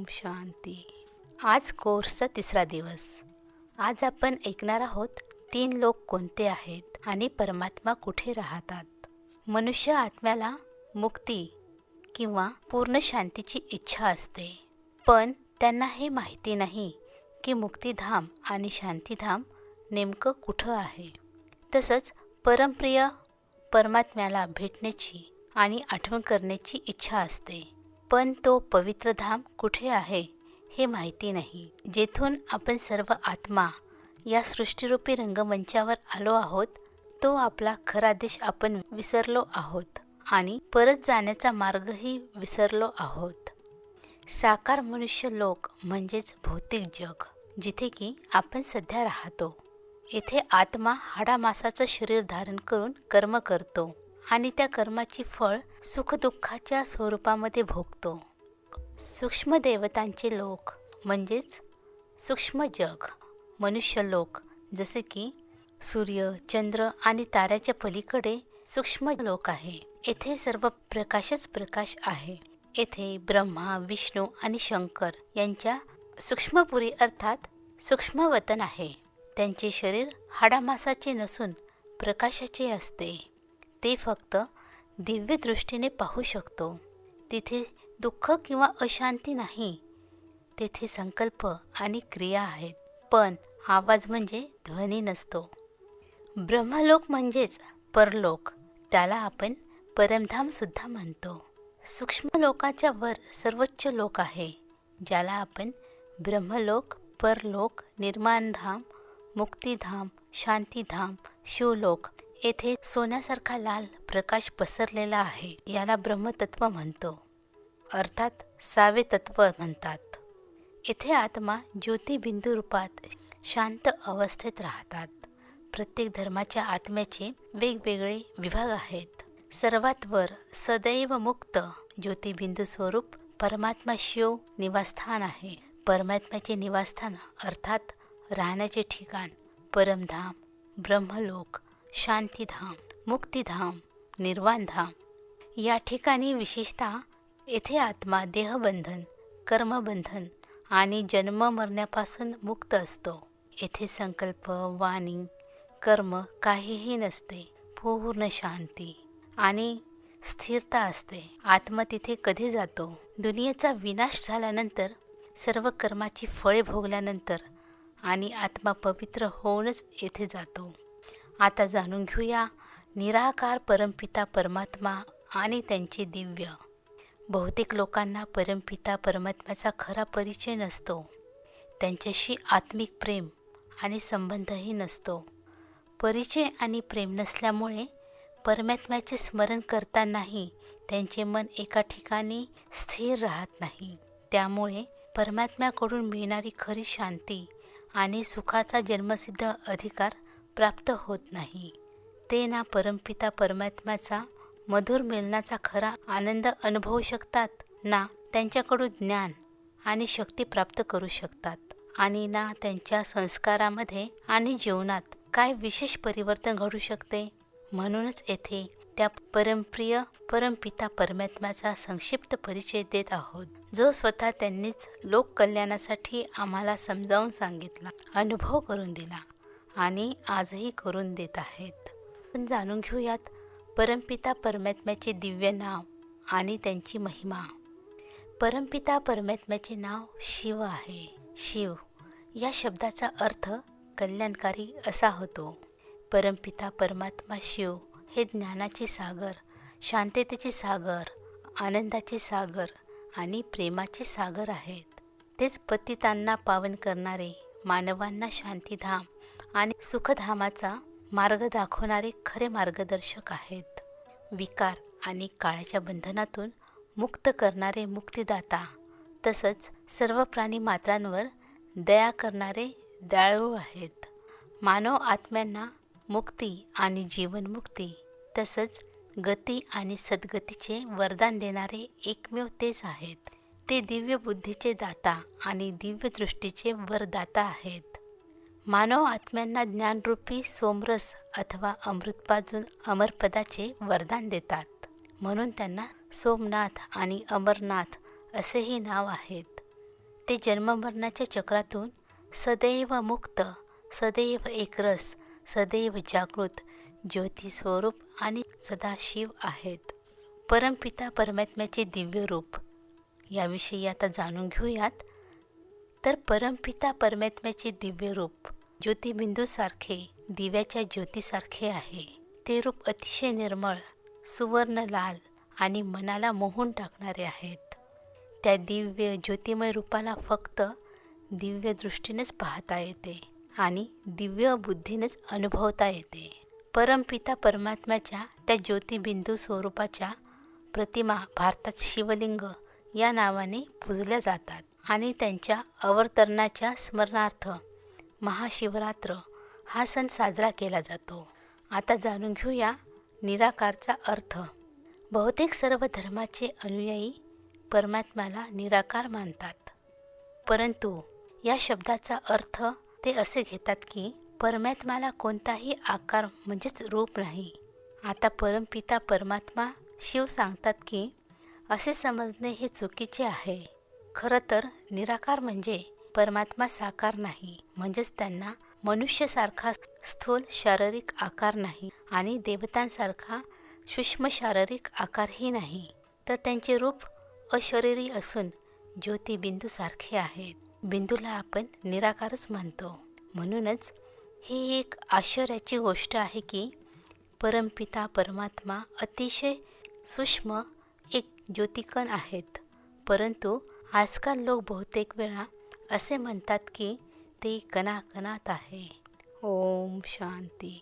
ओम शांती. आज कोर्सचा तिसरा दिवस. आज आपण ऐकणार आहोत 3 लोक कोणते आहेत आणि परमात्मा कुठे राहतात. मनुष्य आत्म्याला मुक्ती किंवा पूर्ण शांतीची इच्छा असते, पण त्यांना हे माहिती नाही की मुक्तिधाम आणि शांतीधाम नेमकं कुठं आहे. तसंच परमप्रिय परमात्म्याला भेटण्याची आणि आठवण करण्याची इच्छा असते, पण तो पवित्र धाम कुठे आहे हे माहिती नाही. जेथून आपण सर्व आत्मा या सृष्टीरूपी रंगमंचावर आलो आहोत, तो आपला खरा देश आपण विसरलो आहोत आणि परत जाण्याचा मार्गही विसरलो आहोत. साकार मनुष्य लोक म्हणजेच भौतिक जग, जिथे की आपण सध्या राहतो. येथे आत्मा हाडामासाचं शरीर धारण करून कर्म करतो आणि त्या कर्माची फळ सुखदुःखाच्या स्वरूपामध्ये भोगतो. सूक्ष्म देवतांचे लोक म्हणजेच सूक्ष्म जग, मनुष्य लोक, जसे की सूर्य, चंद्र आणि ताऱ्याच्या पलीकडे सूक्ष्म लोक आहे. येथे सर्व प्रकाशच प्रकाश आहे. येथे ब्रह्मा, विष्णू आणि शंकर यांच्या सूक्ष्मपुरी अर्थात सूक्ष्मवतन आहे. त्यांचे शरीर हाडामासाचे नसून प्रकाशाचे असते. ते फक्त दिव्य दृष्टीने पाहू शकतो. तिथे दुःख किंवा अशांती नाही. तेथे संकल्प आणि क्रिया आहेत, पण आवाज म्हणजे ध्वनी नसतो. ब्रह्मलोक म्हणजेच परलोक, त्याला आपण परमधाम सुद्धा म्हणतो. सूक्ष्म लोकाच्या वर सर्वोच्च लोक आहे, ज्याला आपण ब्रह्मलोक, परलोक, निर्माणधाम, मुक्तिधाम, शांतीधाम, शिवलोक. येथे सोन्यासारखा लाल प्रकाश पसरलेला आहे. याला ब्रह्मतत्व म्हणतो, अर्थात 6वे तत्व म्हणतात. येथे आत्मा ज्योतिबिंदू रूपात शांत अवस्थेत राहतात. प्रत्येक धर्माच्या आत्म्याचे वेगवेगळे विभाग आहेत. सर्वात वर सदैव मुक्त ज्योतिबिंदू स्वरूप परमात्मा शिव निवासस्थान आहे. परमात्म्याचे निवासस्थान अर्थात राहण्याचे ठिकाण परमधाम, ब्रह्मलोक, शांतीधाम, मुक्तिधाम, निर्वाणधाम. या ठिकाणी विशेषतः येथे आत्मा देहबंधन, कर्मबंधन आणि जन्म मरण्यापासून मुक्त असतो. येथे संकल्प, वाणी, कर्म काहीही नसते. पूर्ण शांती आणि स्थिरता असते. आत्मा तिथे कधी जातो? दुनियेचा विनाश झाल्यानंतर, सर्व कर्माची फळे भोगल्यानंतर आणि आत्मा पवित्र होऊनच येथे जातो. आता जाणून घेऊया निराकार परमपिता परमात्मा आणि त्यांचे दिव्य. बहुतेक लोकांना परमपिता परमात्म्याचा खरा परिचय नसतो. त्यांच्याशी आत्मिक प्रेम आणि संबंधही नसतो. परिचय आणि प्रेम नसल्यामुळे परमात्म्याचे स्मरण करतानाही त्यांचे मन एका ठिकाणी स्थिर राहत नाही. त्यामुळे परमात्म्याकडून मिळणारी खरी शांती आणि सुखाचा जन्मसिद्ध अधिकार प्राप्त होत नाही. ते ना परमपिता परमात्म्याचा मधुर मिलनाचा खरा आनंद अनुभवू शकतात, ना त्यांच्याकडून ज्ञान आणि शक्ती प्राप्त करू शकतात, आणि ना त्यांच्या संस्कारामध्ये आणि जीवनात काय विशेष परिवर्तन घडू शकते. म्हणूनच येथे त्या परमप्रिय परमपिता परमात्म्याचा संक्षिप्त परिचय देत आहोत, जो स्वतः त्यांनीच लोककल्याणासाठी आम्हाला समजावून सांगितला, अनुभव करून दिला आणि आजही करून देत आहेत. पण जाणून घेऊयात परमपिता परमात्म्याचे दिव्य नाव आणि त्यांची महिमा. परमपिता परमात्म्याचे नाव शिव आहे. शिव या शब्दाचा अर्थ कल्याणकारी असा होतो. परमपिता परमात्मा शिव हे ज्ञानाचे सागर, शांततेचे सागर, आनंदाचे सागर आणि प्रेमाचे सागर आहेत. तेच पतितांना पावन करणारे, मानवांना शांतीधाम आणि सुखधामाचा मार्ग दाखवणारे खरे मार्गदर्शक आहेत. विकार आणि काळाच्या बंधनातून मुक्त करणारे मुक्तिदाता, तसंच सर्व प्राणी मात्रांवर दया करणारे दयाळू आहेत. मानव आत्म्यांना मुक्ती आणि जीवनमुक्ती, तसंच गती आणि सद्गतीचे वरदान देणारे एकमेव तेच आहेत. ते दिव्य बुद्धीचे दाता आणि दिव्य दृष्टीचे वरदाता आहेत. मानव आत्म्यांना ज्ञानरूपी सोमरस अथवा अमृत पाजून अमरपदाचे वरदान देतात. म्हणून त्यांना सोमनाथ आणि अमरनाथ असेही नाव आहेत. ते जन्ममरणाच्या चक्रातून सदैव मुक्त, सदैव एकरस, सदैव जागृत ज्योती स्वरूप आणि सदाशिव आहेत. परमपिता परमात्म्याचे दिव्य रूप याविषयी आता जाणून घेऊयात. तर परमपिता परमात्म्याचे दिव्य रूप ज्योतिबिंदूसारखे, दिव्याच्या ज्योतीसारखे आहे. ते रूप अतिशय निर्मळ, सुवर्ण लाल आणि मनाला मोहून टाकणारे आहेत. त्या दिव्य ज्योतिमय रूपाला फक्त दिव्य दृष्टीनेच पाहता येते आणि दिव्य बुद्धीनेच अनुभवता येते. परमपिता परमात्म्याच्या त्या ज्योतिबिंदू स्वरूपाच्या प्रतिमा भारतात शिवलिंग या नावाने पूजल्या जातात आणि त्यांच्या अवतरणाच्या स्मरणार्थ महाशिवरात्र हा सण साजरा केला जातो. आता जाणून घेऊया निराकारचा अर्थ. बहुतेक सर्व धर्माचे अनुयायी परमात्म्याला निराकार मानतात, परंतु या शब्दाचा अर्थ ते असे घेतात की परमात्म्याला कोणताही आकार म्हणजेच रूप नाही. आता परमपिता परमात्मा शिव सांगतात की असे समजणे हे चुकीचे आहे. खरं तर निराकार म्हणजे परमात्मा साकार नाही, म्हणजेच त्यांना मनुष्यासारखा स्थूल शारीरिक आकार नाही आणि देवतांसारखा सूक्ष्म शारीरिक आकारही नाही, तर त्यांचे रूप अशरीरी असून ज्योतिबिंदूसारखे आहेत. बिंदूला आपण निराकारच म्हणतो. म्हणूनच ही एक आश्चर्याची गोष्ट आहे की परमपिता परमात्मा अतिशय सूक्ष्म एक ज्योतिकण आहेत, परंतु आजकाल लोक बहुतेक वेळा असे म्हणतात की ते कणाकणात आहे. ओम शांती.